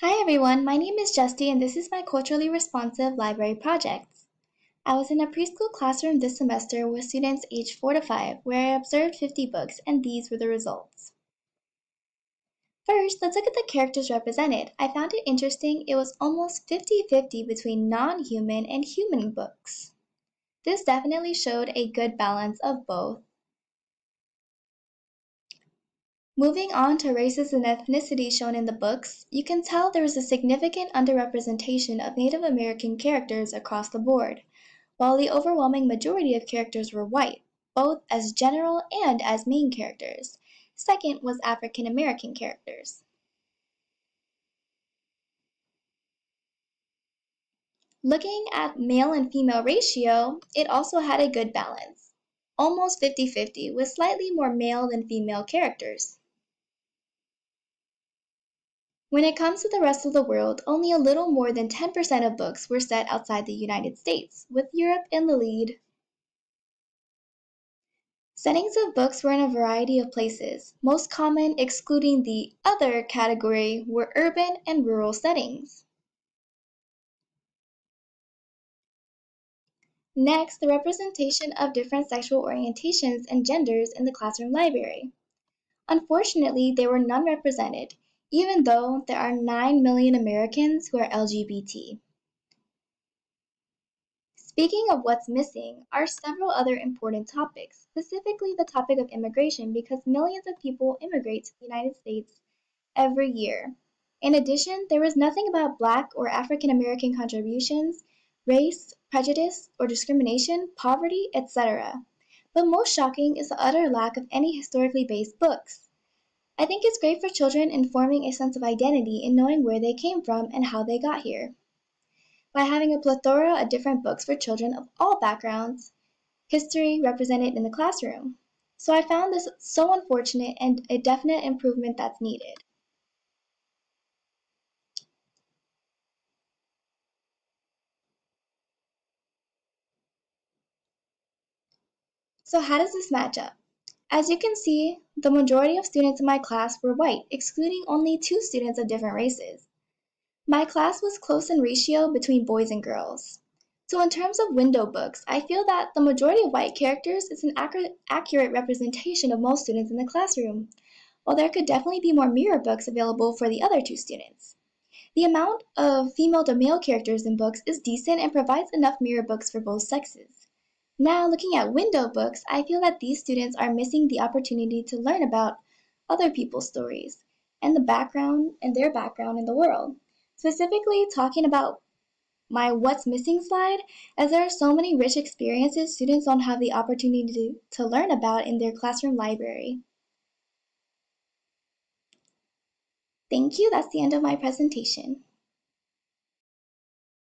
Hi everyone, my name is Justy and this is my culturally responsive library project. I was in a preschool classroom this semester with students aged 4 to 5 where I observed 50 books and these were the results. First, let's look at the characters represented. I found it interesting it was almost 50-50 between non-human and human books. This definitely showed a good balance of both. Moving on to races and ethnicities shown in the books, you can tell there is a significant underrepresentation of Native American characters across the board, while the overwhelming majority of characters were white, both as general and as main characters. Second was African American characters. Looking at male and female ratio, it also had a good balance, almost 50-50, with slightly more male than female characters. When it comes to the rest of the world, only a little more than 10% of books were set outside the United States, with Europe in the lead. Settings of books were in a variety of places. Most common, excluding the "other" category, were urban and rural settings. Next, the representation of different sexual orientations and genders in the classroom library. Unfortunately, they were none represented, even though there are 9 million Americans who are LGBT. Speaking of what's missing are several other important topics, specifically the topic of immigration because millions of people immigrate to the United States every year. In addition, there was nothing about Black or African American contributions, race, prejudice, or discrimination, poverty, etc. But most shocking is the utter lack of any historically based books. I think it's great for children in forming a sense of identity in knowing where they came from and how they got here. By having a plethora of different books for children of all backgrounds, history represented in the classroom. So I found this so unfortunate and a definite improvement that's needed. So how does this match up? As you can see, the majority of students in my class were white, excluding only 2 students of different races. My class was close in ratio between boys and girls. So in terms of window books, I feel that the majority of white characters is an accurate representation of most students in the classroom, while there could definitely be more mirror books available for the other 2 students. The amount of female to male characters in books is decent and provides enough mirror books for both sexes. Now, looking at window books, I feel that these students are missing the opportunity to learn about other people's stories and their background in the world. Specifically, talking about my what's missing slide, as there are so many rich experiences students don't have the opportunity to learn about in their classroom library. Thank you, that's the end of my presentation.